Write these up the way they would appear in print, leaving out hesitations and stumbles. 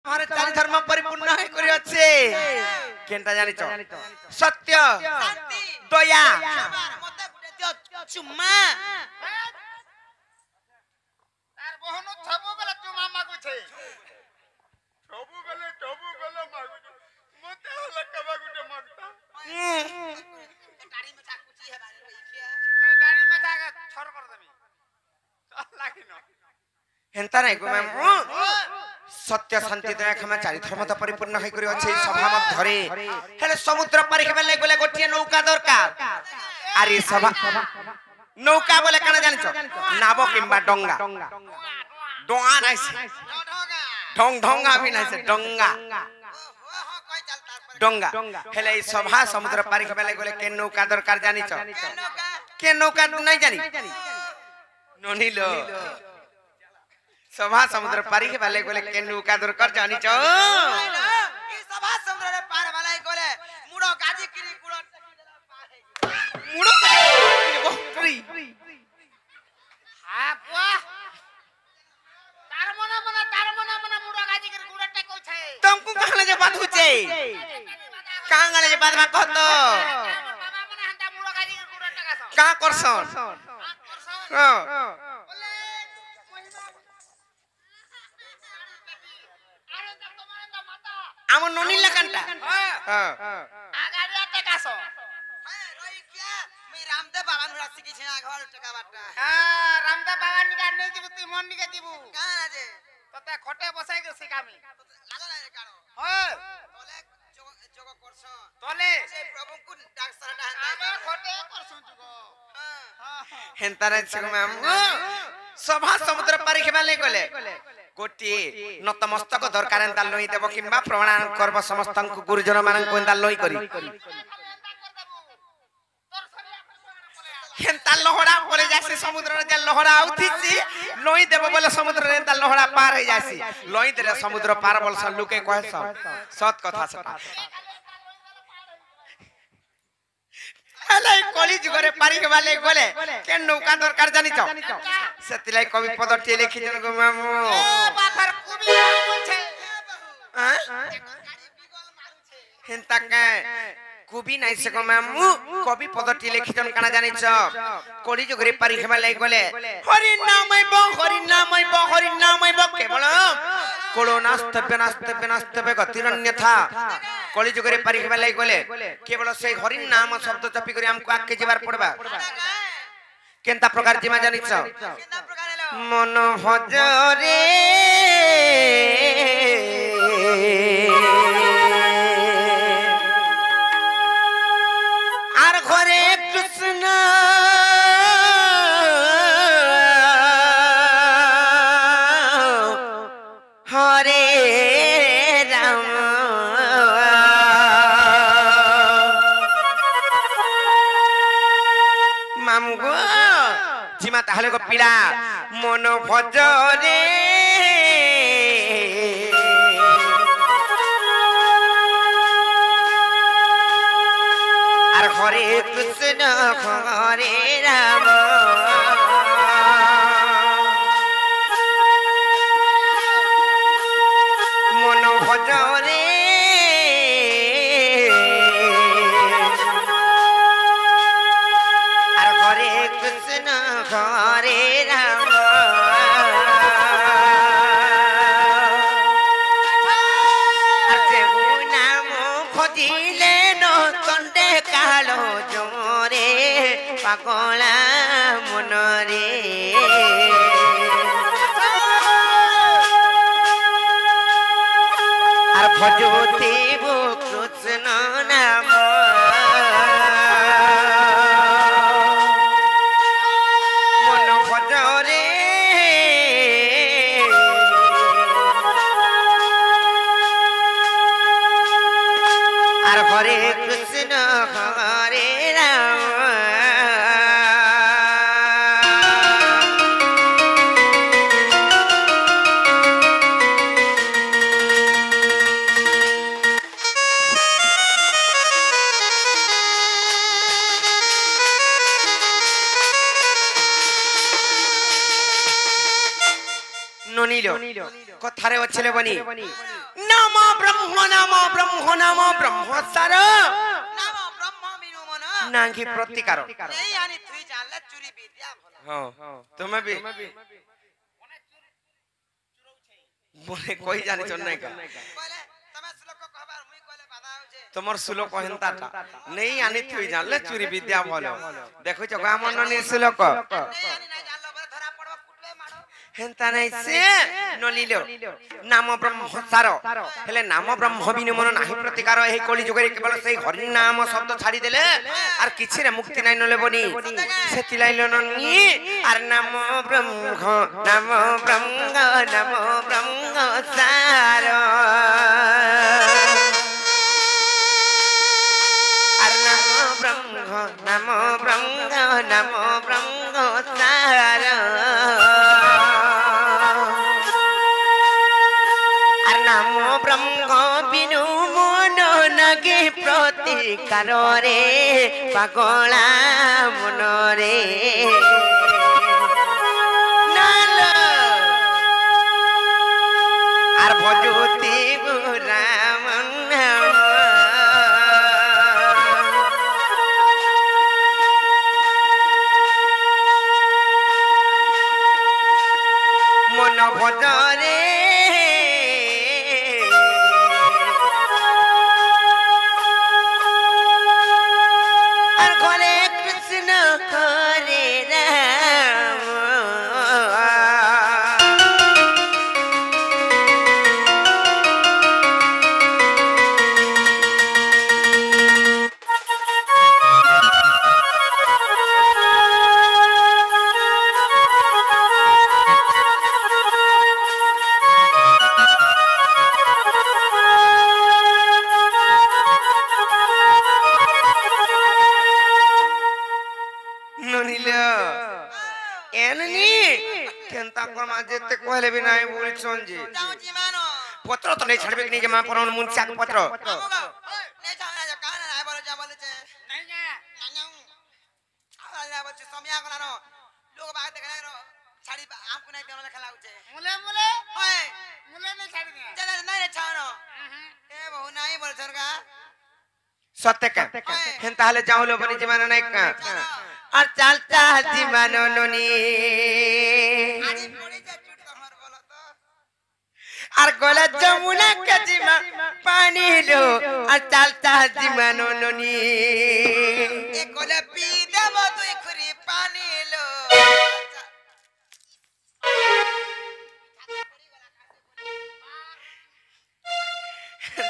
हमारे चारि धर्म परिपूर्ण है करी अच्छे केनता जानिच सत्य दया मते गुटे दियो चुम्मा तार बहन सबु बेले चुम्मा मागु छे सबु बेले मागु छे मते हला कबा गुटे मागता गाड़ी में चाकुची है बारे रहिया मैं गाड़ी में जाके छोड़ कर देबी चल लागिन हेंता नहीं को मैम सत्य शांति दया क्षमा चारि धर्म तो परिपूर्ण है करी अच्छे सभा मध्यरे हेले समुद्र पारि के बेले गोले गोटिए नौका दरकार अरे सभा नौका बोले काना जानिच नाव किंबा डंगा डोआ नहीं से ढंगा भी नहीं से डंगा डंगा हेले ई सभा समुद्र पारि के बेले गोले के नौका दरकार जानिच के नौका नहीं जानी ननिलो सभा समुद्र पारि के बेले गोले के नौका दरकार जानिच ई सभा समुद्र रे पार वाला गोले मुड़ो गाजी किरी गुड़ो मुड़ो बहरी हां बुआ तार मना मुड़ा गाजी कर गुड़ा टेको छे तुमको कहले जे बात होचे कांगले जे बात मा कहत बाबा मने हंता मुड़ा गाजी कर गुड़ा टेका छ का करसन हां बोले अरे तब तुम्हारे तो माता आम ननी लकंटा हां आगाड़ी टेका छ रही क्या मैं रामदेव बाबा नुरा सिकी छे घर टका बाटा हां रामदेव बाबा निका नै जीबु तू मन निका जीबु का जे तते खटे बसाई के सिकामी लागो ना रे कानो हो तोले जोग करछ तोले से प्रभु को डाक सरटा आमे खटे करसु जुगो हां हेंता रे छ मैम सभा समुद्र पारि के बेले गोले गोटी नतमस्तक दरकार एंता लोई देबो किंबा प्रमाण करब समस्तन को गुरुजन मानन को एंता लोई करी हेंता लहड़ा परे जासी समुद्र रे जे लहड़ा उठिसी लोई देबो बोले समुद्र रे एंता लहड़ा पार हो जासी लोई देले समुद्र पार बोल स लुके कहे सत कथा सता हेले कली जुगरे पारि के वाले गोले के नौका दरकार जानि छ सेतिलाई कवि पदटी लिखि जन गो मामू बाखर कुबी बोल छे हां गाड़ी बिगल मारू छे हेंता के कवि नाही से गो मामू कवि पदटी लिखि जन काना जानि छ कली जुगरे पारि के वाले गोले हरि नामय ब केवल कोलो नास्तव्य गतिरन्यथा कली जुगरे पारि के वाले गोले केवल से हरि नाम शब्द जपि करी हमको आके जीवार पड़बा केनता प्रकार जिमा जानि छ केना प्रकार हेलो मन भजरे आर घरे कृष्ण हरे राम मामुगो जिमा ताहले को पीड़ा मन भजरे आर हरे कृष्ण हरे राम मन भजरे आर हरे कृष्ण हरे राम आर जेहु नाम खोजिले न तंडे कालो जोरे पागला मनरे आर भजते वो कृष्ण नाम मन भजरे आर हरे कृष्ण हरे राम ननिलो কথারে অছলে বনি নম ব্রহ্ম সার নাম ব্রহ্ম বিনু মন নাহি প্রতিকার এই আনি তুই জানলে চুরি বিদ্যা ভল হ্যাঁ তুমি বি বলে কই জানিছ নাই কা কইলে তুমি শ্লোক কহবার মুই কইলে বাধা হউছে তোমার শ্লোক হেন্তাটা নেই আনি তুই জানলে চুরি বিদ্যা বল দেখো তো আমার ননি শ্লোক এই আনি নাই জানলো বলে ধরা পড়ব কুটবে মারো হেন্তা নাই সে নলিল নাম ব্রহ্ম সার হেলে নাম ব্রহ্ম বিনু মন নাহি প্রতিকার এই কলি যুগরে কেবল সেই হরি নাম শব্দ ছাড়ি দেলে আর কিছু রে মুক্তি নাই নলে বনি সেতি লাইল ননি আর নাম ব্রহ্ম সার আর নাম ব্রহ্ম সার আর নাম ব্রহ্ম বিনু মন নাগে প্রতিকার রে পাগলা মনরে আর ভজতি রাম মন ভজরে আর ঘরে কৃষ্ণ করে রাম ননিল এননি কেনতা কমা যেতে কইলে বি নাই বলছন যে যাউছি মানো পত্র তো নেই ছাড়বে কি যে মা পরন মুনসাক পত্র আমগো নে যাও না কান নাই বলে যা বলেছে নাই না নাও আলা বলছে সমিয়া কোনানো লোক বাগ দেখে না ছাড়ি আমকু নাই দেন লেখা লাগুছে মুলে ওই নে ছাড়ি দে চলে নাই রে ছানো এ বহু নাই বল সরকার সত্য কা হেন তাহলে যাওলো বনি জীবন নাই কা আর চাল চাল জীবন ননি আজি পড়ে যা চুট তোমার বলো তো আর গলা যমুনা কাজিমা পানি লো আর চাল চাল জীবন ননি এ কোলে পি দেব তুই খুরি পানি লো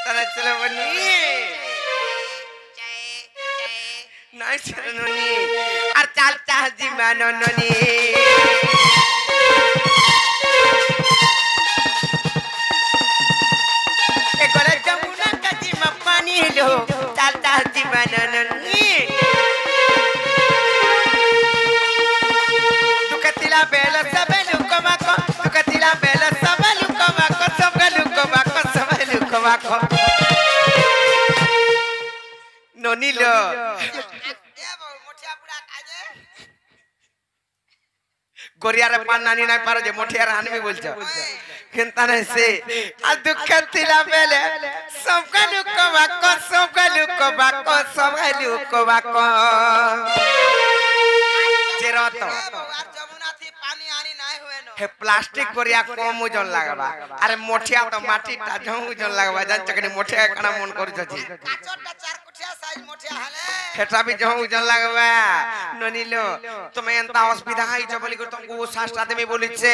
তারা চলে বনি জয় জয় নাই চলে ননি আর চাল চাল জীবন ননি এ গলা যমুনা কাজিমা পানি লো চাল চাল জীবন ননি দুকতিলা বেলা সবে লুকো মাকো দুকতিলা বেলা সবে লুকো মাকো সবে লুকো মাকো সবে লুকো মাকো ননিল এ বহু মুঠিয়া পুরা কাজে গরিয়ারে পান নানি নাই পারো যে মোঠিয়ার আনবি বলছো কিন্তু না সে আর দুকতিলা বেলে সবে লুকো মাকো সবে লুকো মাকো সবে লুকো মাকো জেরত এ বহু আর যমুনা থি পানি আনি নাই হয় ন হে প্লাস্টিক গরিয়া কম ওজন লাগবা আরে মোঠিয়া তো মাটিটা ঝং ওজন লাগবা জানছ কেন মোঠিয়া কানা মন করছছি কাচরটা চার কুঠিয়া সাইজ মুঠিয়া হলে হেটা বি ঝং ওজন লাগবা ননিল তুমি এন্তা অসুবিধা হইছ বলি করে তোমাকে ও শাস্ত্রা দেবে বলিছে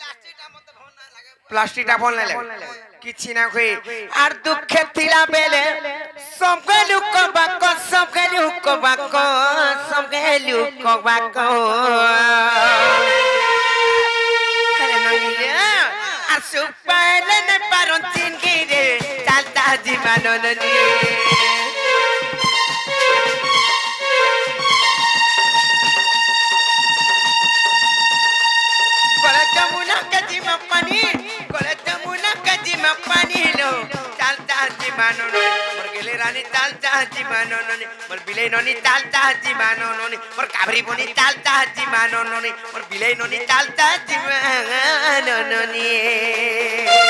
প্লাস্টিকটা মতে ভন না লাগে প্লাস্টিকটা বল না কিছি না কই আর দুঃখে থিলা বেলে সবকে লুক বাক সবকে লুক বাক সবকে লুক বাক আরে ননিল আর সুপাইলে নে পারন চিন গিরে চালতা জীবন ননি গলা যমুনা কাজিমা পানি গলা যমুনা কাজিমা পানি লো চালতা জীবন ননি बेले रानी चाल चाहती मानो नोनी मोर बिले नोनी चाल चाहती मानो नोनी मोर काबरी बोनी चाल चाहती मानो नोनी मोर बिले नोनी चाल चाहती मानो नोनी